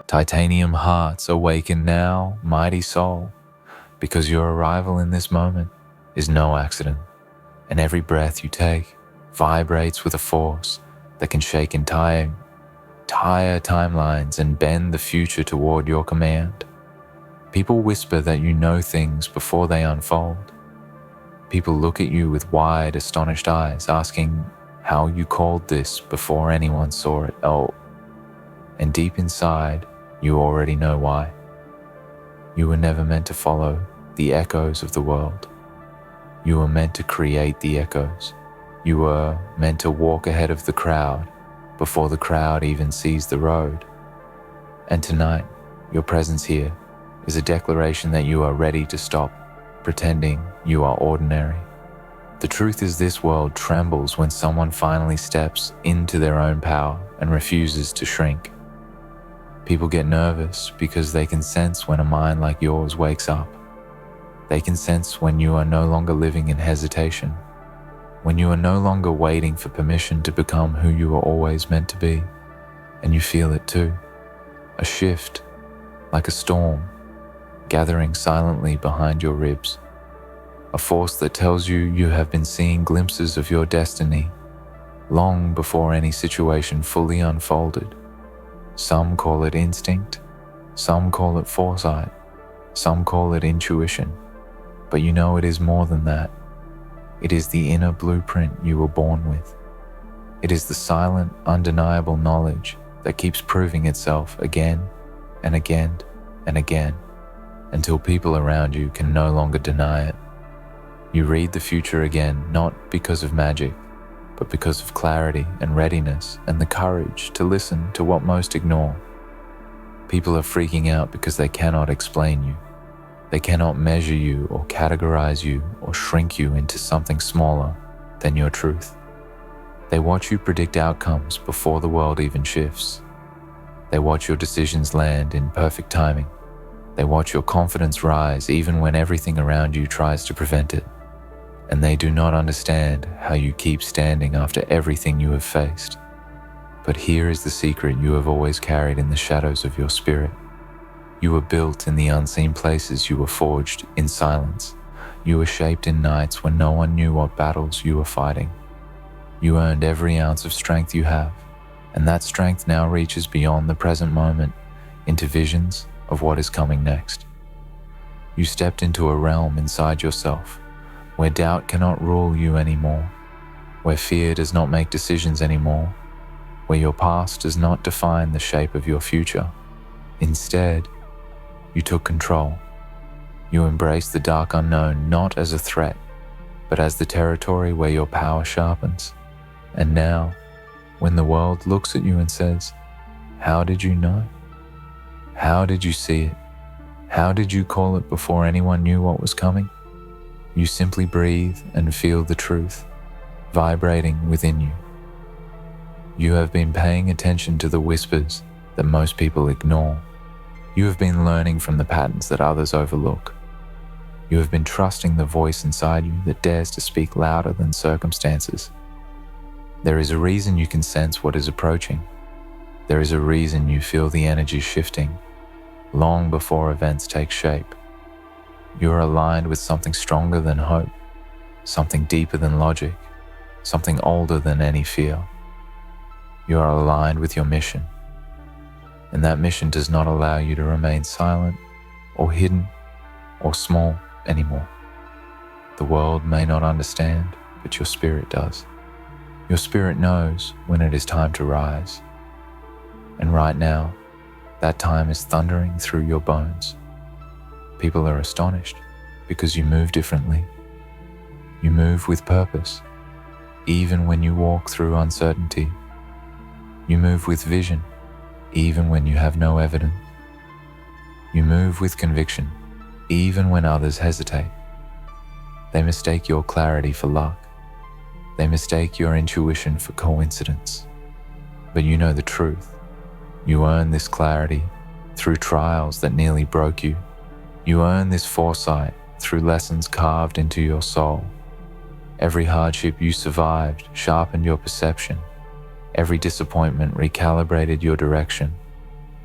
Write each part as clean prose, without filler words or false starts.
Titanium hearts awaken now, mighty soul, because your arrival in this moment is no accident, and every breath you take vibrates with a force that can shake entire timelines and bend the future toward your command. People whisper that you know things before they unfold. People look at you with wide, astonished eyes, asking how you called this before anyone saw it. Oh, and deep inside, you already know why. You were never meant to follow the echoes of the world. You were meant to create the echoes. You were meant to walk ahead of the crowd before the crowd even sees the road. And tonight, your presence here is a declaration that you are ready to stop pretending you are ordinary. The truth is, this world trembles when someone finally steps into their own power and refuses to shrink. People get nervous because they can sense when a mind like yours wakes up. They can sense when you are no longer living in hesitation, when you are no longer waiting for permission to become who you were always meant to be. And you feel it too, a shift, like a storm, gathering silently behind your ribs, a force that tells you you have been seeing glimpses of your destiny long before any situation fully unfolded. Some call it instinct, some call it foresight, some call it intuition, but you know it is more than that. It is the inner blueprint you were born with. It is the silent, undeniable knowledge that keeps proving itself again and again and again, until people around you can no longer deny it. You read the future again, not because of magic, but because of clarity and readiness and the courage to listen to what most ignore. People are freaking out because they cannot explain you. They cannot measure you or categorize you or shrink you into something smaller than your truth. They watch you predict outcomes before the world even shifts. They watch your decisions land in perfect timing. They watch your confidence rise even when everything around you tries to prevent it. And they do not understand how you keep standing after everything you have faced. But here is the secret you have always carried in the shadows of your spirit. You were built in the unseen places. You were forged in silence. You were shaped in nights when no one knew what battles you were fighting. You earned every ounce of strength you have, and that strength now reaches beyond the present moment into visions of what is coming next. You stepped into a realm inside yourself where doubt cannot rule you anymore, where fear does not make decisions anymore, where your past does not define the shape of your future. Instead, you took control. You embraced the dark unknown not as a threat, but as the territory where your power sharpens. And now, when the world looks at you and says, "How did you know? How did you see it? How did you call it before anyone knew what was coming?" You simply breathe and feel the truth vibrating within you. You have been paying attention to the whispers that most people ignore. You have been learning from the patterns that others overlook. You have been trusting the voice inside you that dares to speak louder than circumstances. There is a reason you can sense what is approaching. There is a reason you feel the energy shifting long before events take shape. You are aligned with something stronger than hope, something deeper than logic, something older than any fear. You are aligned with your mission, and that mission does not allow you to remain silent or hidden or small anymore. The world may not understand, but your spirit does. Your spirit knows when it is time to rise. And right now, that time is thundering through your bones. People are astonished because you move differently. You move with purpose, even when you walk through uncertainty. You move with vision, even when you have no evidence. You move with conviction, even when others hesitate. They mistake your clarity for luck. They mistake your intuition for coincidence. But you know the truth. You earn this clarity through trials that nearly broke you. You earn this foresight through lessons carved into your soul. Every hardship you survived sharpened your perception. Every disappointment recalibrated your direction.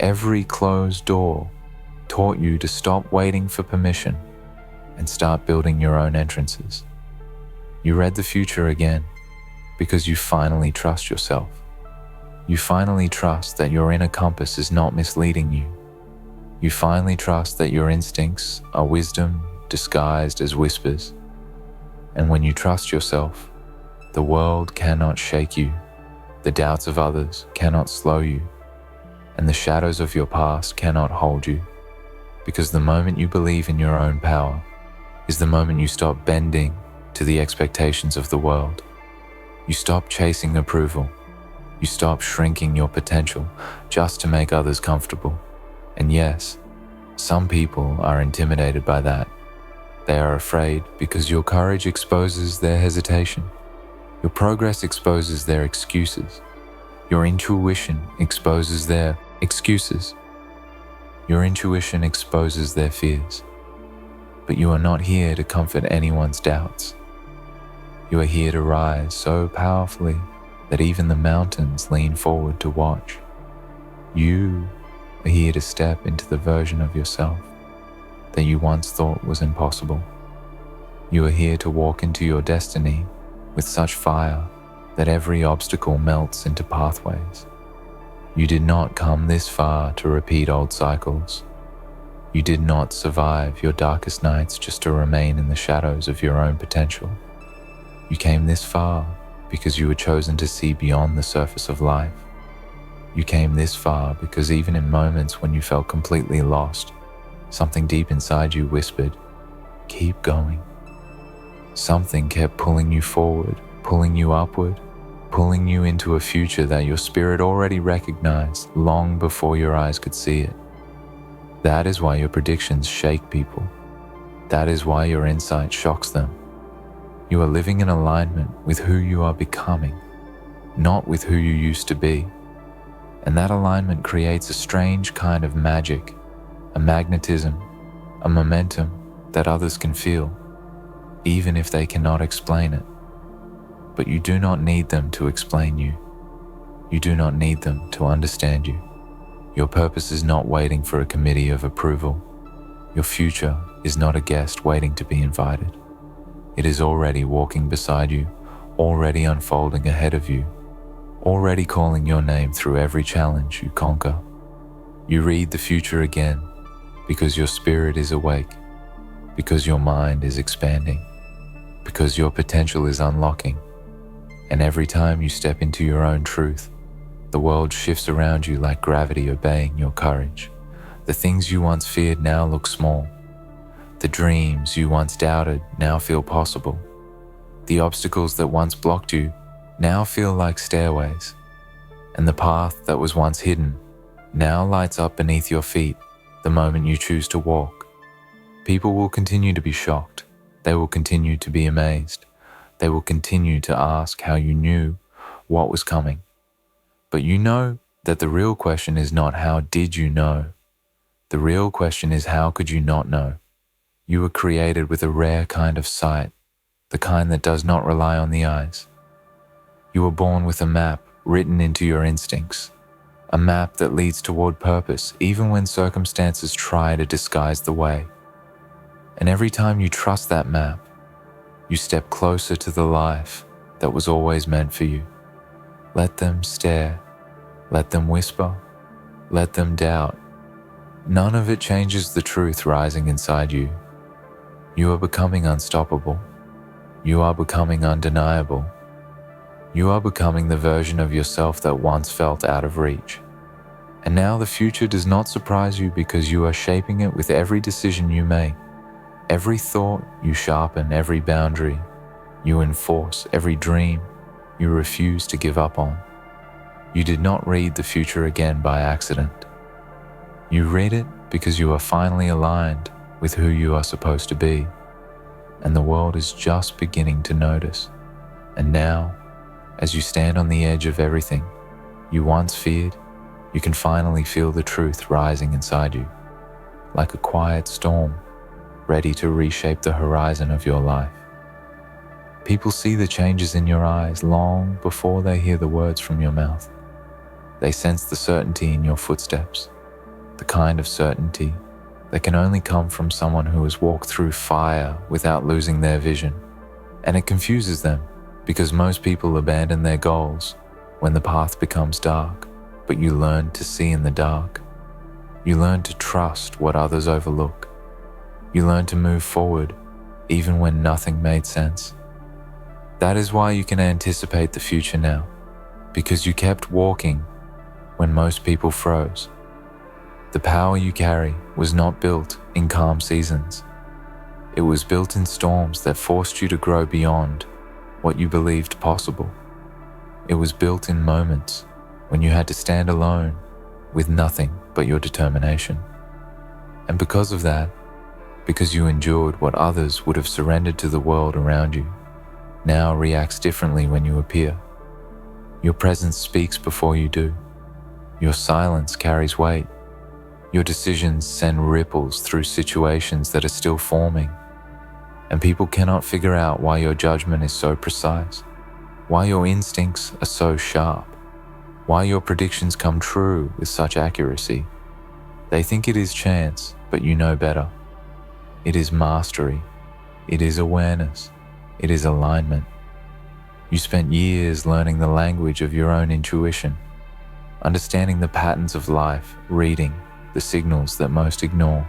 Every closed door taught you to stop waiting for permission and start building your own entrances. You read the future again because you finally trust yourself. You finally trust that your inner compass is not misleading you. You finally trust that your instincts are wisdom disguised as whispers. And when you trust yourself, the world cannot shake you, the doubts of others cannot slow you, and the shadows of your past cannot hold you. Because the moment you believe in your own power is the moment you stop bending to the expectations of the world. You stop chasing approval. You stop shrinking your potential just to make others comfortable. And yes, some people are intimidated by that. They are afraid because your courage exposes their hesitation. Your progress exposes their excuses. Your intuition exposes their excuses. Your intuition exposes their fears. But you are not here to comfort anyone's doubts. You are here to rise so powerfully that even the mountains lean forward to watch. You are here to step into the version of yourself that you once thought was impossible. You are here to walk into your destiny with such fire that every obstacle melts into pathways. You did not come this far to repeat old cycles. You did not survive your darkest nights just to remain in the shadows of your own potential. You came this far because you were chosen to see beyond the surface of life. You came this far because even in moments when you felt completely lost, something deep inside you whispered, "Keep going." Something kept pulling you forward, pulling you upward, pulling you into a future that your spirit already recognized long before your eyes could see it. That is why your predictions shake people. That is why your insight shocks them. You are living in alignment with who you are becoming, not with who you used to be. And that alignment creates a strange kind of magic, a magnetism, a momentum that others can feel, even if they cannot explain it. But you do not need them to explain you. You do not need them to understand you. Your purpose is not waiting for a committee of approval. Your future is not a guest waiting to be invited. It is already walking beside you, already unfolding ahead of you, already calling your name through every challenge you conquer. You read the future again because your spirit is awake, because your mind is expanding, because your potential is unlocking. And every time you step into your own truth, the world shifts around you like gravity obeying your courage. The things you once feared now look small. The dreams you once doubted now feel possible. The obstacles that once blocked you now feel like stairways. And the path that was once hidden now lights up beneath your feet the moment you choose to walk. People will continue to be shocked. They will continue to be amazed. They will continue to ask how you knew what was coming. But you know that the real question is not how did you know? The real question is how could you not know? You were created with a rare kind of sight, the kind that does not rely on the eyes. You were born with a map written into your instincts, a map that leads toward purpose even when circumstances try to disguise the way. And every time you trust that map, you step closer to the life that was always meant for you. Let them stare, let them whisper, let them doubt. None of it changes the truth rising inside you. You are becoming unstoppable. You are becoming undeniable. You are becoming the version of yourself that once felt out of reach. And now the future does not surprise you because you are shaping it with every decision you make. Every thought you sharpen, every boundary you enforce, every dream you refuse to give up on. You did not read the future again by accident. You read it because you are finally aligned with who you are supposed to be, and the world is just beginning to notice. And now, as you stand on the edge of everything you once feared, you can finally feel the truth rising inside you, like a quiet storm, ready to reshape the horizon of your life. People see the changes in your eyes long before they hear the words from your mouth. They sense the certainty in your footsteps, the kind of certainty that can only come from someone who has walked through fire without losing their vision. And it confuses them because most people abandon their goals when the path becomes dark, but you learn to see in the dark. You learn to trust what others overlook. You learn to move forward even when nothing made sense. That is why you can anticipate the future now, because you kept walking when most people froze. The power you carry was not built in calm seasons. It was built in storms that forced you to grow beyond what you believed possible. It was built in moments when you had to stand alone with nothing but your determination. And because of that, because you endured what others would have surrendered to the world around you, now reacts differently when you appear. Your presence speaks before you do. Your silence carries weight. Your decisions send ripples through situations that are still forming. And people cannot figure out why your judgment is so precise, why your instincts are so sharp, why your predictions come true with such accuracy. They think it is chance, but you know better. It is mastery. It is awareness. It is alignment. You spent years learning the language of your own intuition, understanding the patterns of life, reading the signals that most ignore.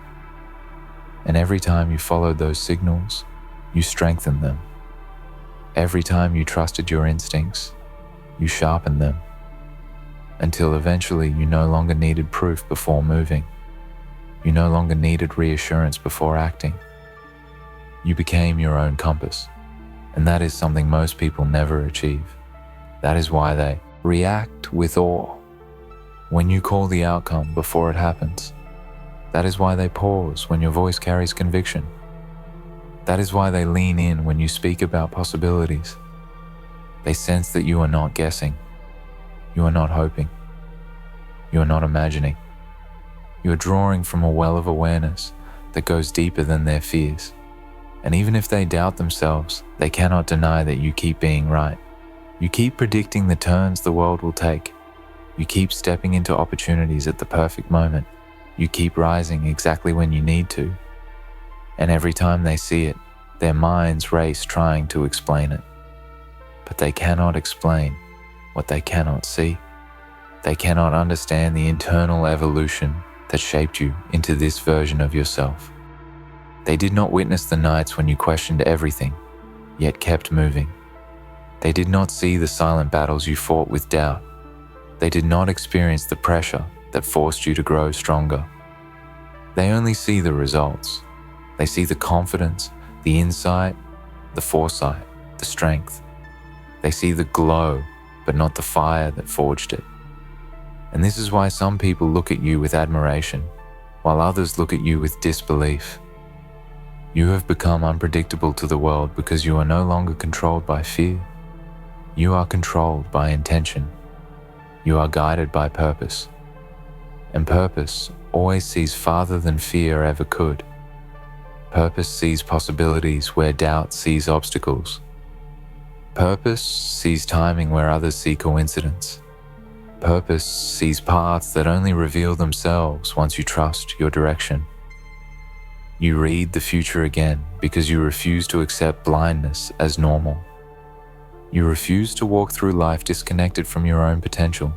And every time you followed those signals, you strengthened them. Every time you trusted your instincts, you sharpened them, until eventually you no longer needed proof before moving. You no longer needed reassurance before acting. You became your own compass, and that is something most people never achieve. That is why they react with awe when you call the outcome before it happens. That is why they pause when your voice carries conviction. That is why they lean in when you speak about possibilities. They sense that you are not guessing. You are not hoping. You are not imagining. You are drawing from a well of awareness that goes deeper than their fears. And even if they doubt themselves, they cannot deny that you keep being right. You keep predicting the turns the world will take. You keep stepping into opportunities at the perfect moment. You keep rising exactly when you need to. And every time they see it, their minds race trying to explain it. But they cannot explain what they cannot see. They cannot understand the internal evolution that shaped you into this version of yourself. They did not witness the nights when you questioned everything, yet kept moving. They did not see the silent battles you fought with doubt. They did not experience the pressure that forced you to grow stronger. They only see the results. They see the confidence, the insight, the foresight, the strength. They see the glow, but not the fire that forged it. And this is why some people look at you with admiration, while others look at you with disbelief. You have become unpredictable to the world because you are no longer controlled by fear. You are controlled by intention. You are guided by purpose. And purpose always sees farther than fear ever could. Purpose sees possibilities where doubt sees obstacles. Purpose sees timing where others see coincidence. Purpose sees paths that only reveal themselves once you trust your direction. You read the future again because you refuse to accept blindness as normal. You refuse to walk through life disconnected from your own potential.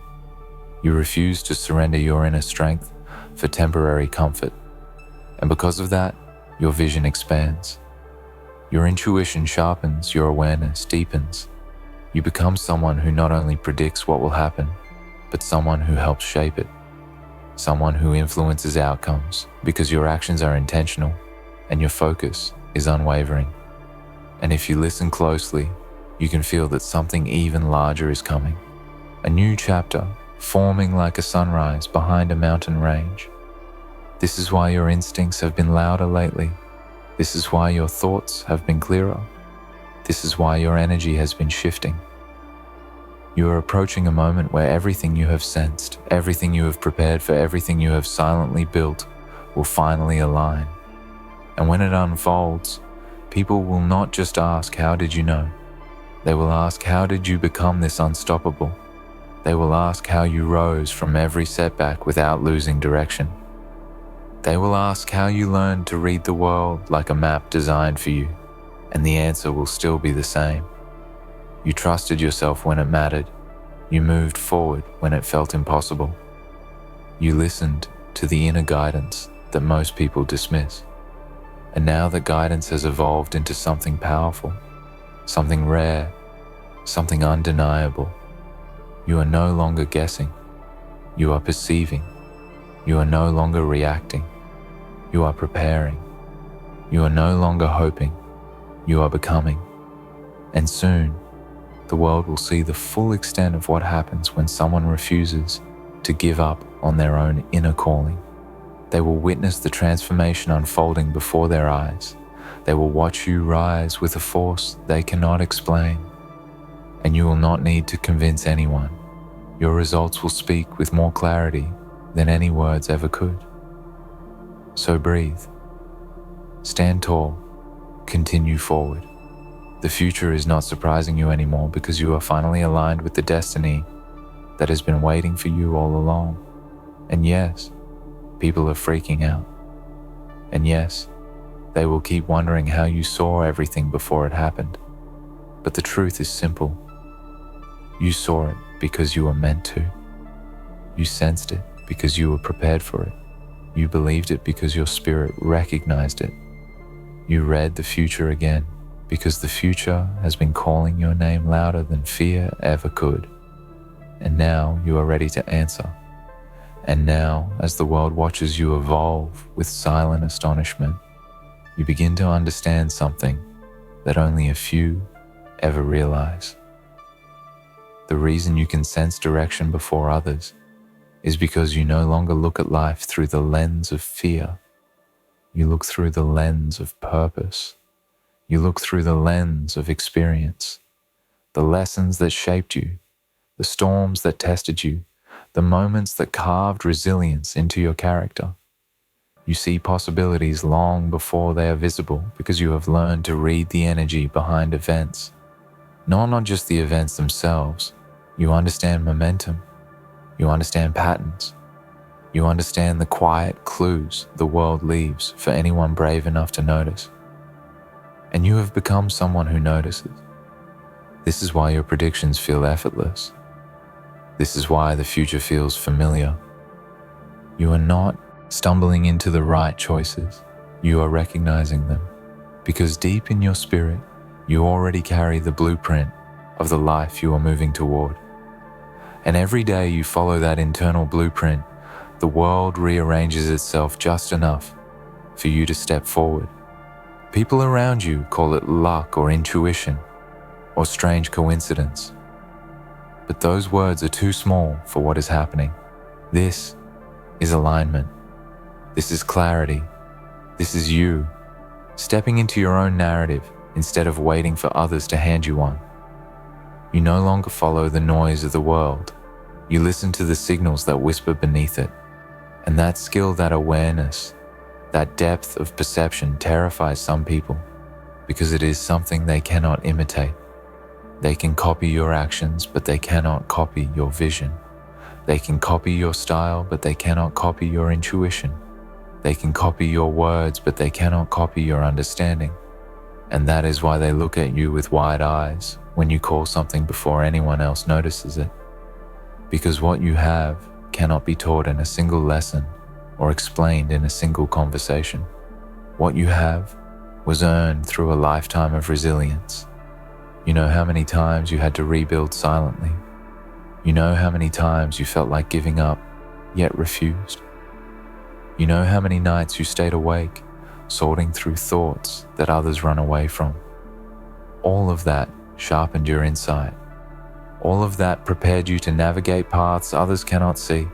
You refuse to surrender your inner strength for temporary comfort. And because of that, your vision expands. Your intuition sharpens, your awareness deepens. You become someone who not only predicts what will happen, but someone who helps shape it. Someone who influences outcomes because your actions are intentional and your focus is unwavering. And if you listen closely, you can feel that something even larger is coming. A new chapter forming like a sunrise behind a mountain range. This is why your instincts have been louder lately. This is why your thoughts have been clearer. This is why your energy has been shifting. You are approaching a moment where everything you have sensed, everything you have prepared for, everything you have silently built will finally align. And when it unfolds, people will not just ask, "How did you know?" They will ask, "How did you become this unstoppable?" They will ask how you rose from every setback without losing direction. They will ask how you learned to read the world like a map designed for you, and the answer will still be the same. You trusted yourself when it mattered. You moved forward when it felt impossible. You listened to the inner guidance that most people dismiss. And now that guidance has evolved into something powerful, something rare, something undeniable, you are no longer guessing. You are perceiving. You are no longer reacting. You are preparing. You are no longer hoping. You are becoming. And soon, the world will see the full extent of what happens when someone refuses to give up on their own inner calling. They will witness the transformation unfolding before their eyes. They will watch you rise with a force they cannot explain. And you will not need to convince anyone. Your results will speak with more clarity than any words ever could. So breathe. Stand tall. Continue forward. The future is not surprising you anymore because you are finally aligned with the destiny that has been waiting for you all along. And yes, people are freaking out. And yes, they will keep wondering how you saw everything before it happened. But the truth is simple. You saw it because you were meant to. You sensed it because you were prepared for it. You believed it because your spirit recognized it. You read the future again because the future has been calling your name louder than fear ever could. And now you are ready to answer. And now, as the world watches you evolve with silent astonishment, you begin to understand something that only a few ever realize. The reason you can sense direction before others is because you no longer look at life through the lens of fear. You look through the lens of purpose. You look through the lens of experience. The lessons that shaped you, the storms that tested you, the moments that carved resilience into your character. You see possibilities long before they are visible because you have learned to read the energy behind events. Not just the events themselves. You understand momentum. You understand patterns. You understand the quiet clues the world leaves for anyone brave enough to notice. And you have become someone who notices. This is why your predictions feel effortless. This is why the future feels familiar. You are not stumbling into the right choices. You are recognizing them. Because deep in your spirit, you already carry the blueprint of the life you are moving toward. And every day you follow that internal blueprint, the world rearranges itself just enough for you to step forward. People around you call it luck or intuition or strange coincidence. But those words are too small for what is happening. This is alignment. This is clarity. This is you, stepping into your own narrative instead of waiting for others to hand you one. You no longer follow the noise of the world. You listen to the signals that whisper beneath it. And that skill, that awareness, that depth of perception terrifies some people because it is something they cannot imitate. They can copy your actions, but they cannot copy your vision. They can copy your style, but they cannot copy your intuition. They can copy your words, but they cannot copy your understanding. And that is why they look at you with wide eyes when you call something before anyone else notices it. Because what you have cannot be taught in a single lesson or explained in a single conversation. What you have was earned through a lifetime of resilience. You know how many times you had to rebuild silently. You know how many times you felt like giving up, yet refused. You know how many nights you stayed awake, sorting through thoughts that others run away from. All of that sharpened your insight. All of that prepared you to navigate paths others cannot see.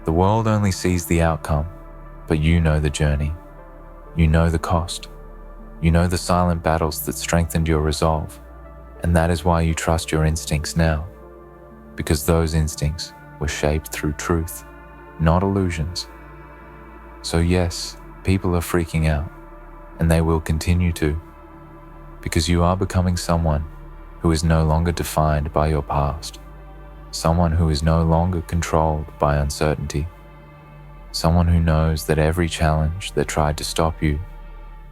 The world only sees the outcome, but you know the journey. You know the cost. You know the silent battles that strengthened your resolve. And that is why you trust your instincts now. Because those instincts were shaped through truth, not illusions. So yes, people are freaking out, and they will continue to, because you are becoming someone who is no longer defined by your past, someone who is no longer controlled by uncertainty, someone who knows that every challenge that tried to stop you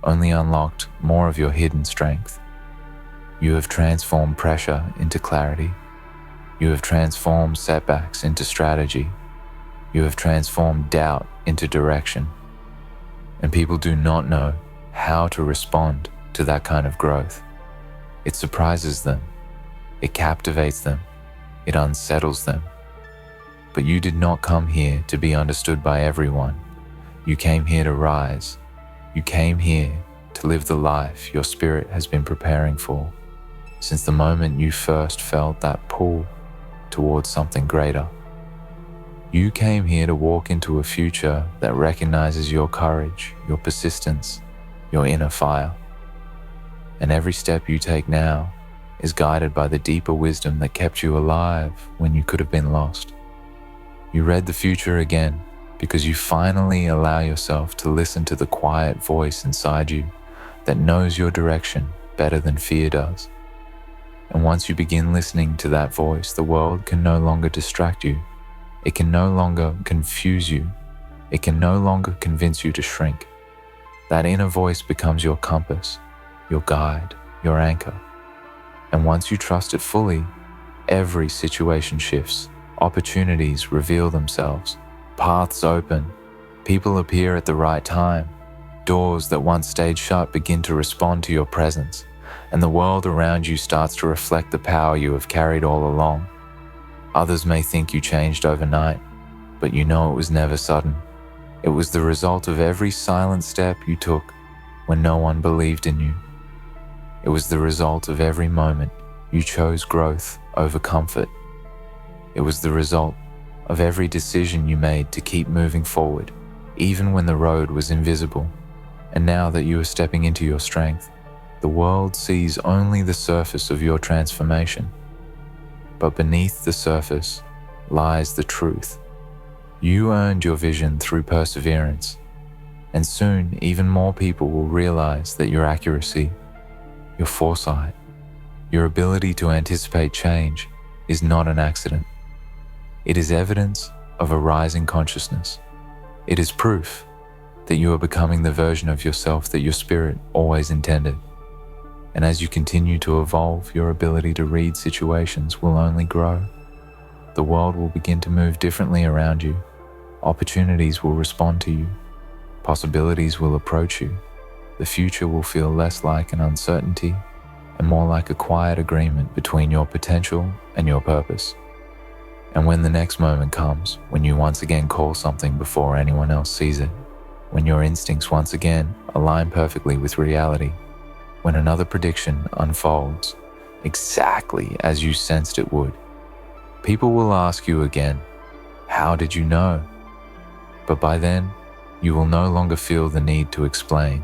only unlocked more of your hidden strength. You have transformed pressure into clarity. You have transformed setbacks into strategy. You have transformed doubt into direction. And people do not know how to respond to that kind of growth. It surprises them. It captivates them. It unsettles them. But you did not come here to be understood by everyone. You came here to rise. You came here to live the life your spirit has been preparing for since the moment you first felt that pull towards something greater. You came here to walk into a future that recognizes your courage, your persistence, your inner fire. And every step you take now is guided by the deeper wisdom that kept you alive when you could have been lost. You read the future again because you finally allow yourself to listen to the quiet voice inside you that knows your direction better than fear does. And once you begin listening to that voice, the world can no longer distract you. It can no longer confuse you. It can no longer convince you to shrink. That inner voice becomes your compass, your guide, your anchor. And once you trust it fully, every situation shifts. Opportunities reveal themselves. Paths open. People appear at the right time. Doors that once stayed shut begin to respond to your presence. And the world around you starts to reflect the power you have carried all along. Others may think you changed overnight, but you know it was never sudden. It was the result of every silent step you took when no one believed in you. It was the result of every moment you chose growth over comfort. It was the result of every decision you made to keep moving forward, even when the road was invisible. And now that you are stepping into your strength, the world sees only the surface of your transformation. But beneath the surface lies the truth. You earned your vision through perseverance, and soon even more people will realize that your accuracy, your foresight, your ability to anticipate change is not an accident. It is evidence of a rising consciousness. It is proof that you are becoming the version of yourself that your spirit always intended. And as you continue to evolve, your ability to read situations will only grow. The world will begin to move differently around you. Opportunities will respond to you. Possibilities will approach you. The future will feel less like an uncertainty and more like a quiet agreement between your potential and your purpose. And when the next moment comes, when you once again call something before anyone else sees it, when your instincts once again align perfectly with reality, when another prediction unfolds exactly as you sensed it would, people will ask you again, "How did you know?" But by then, you will no longer feel the need to explain,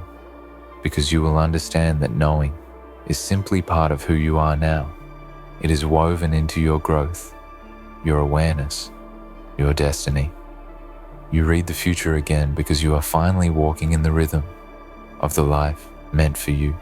because you will understand that knowing is simply part of who you are now. It is woven into your growth, your awareness, your destiny. You read the future again because you are finally walking in the rhythm of the life meant for you.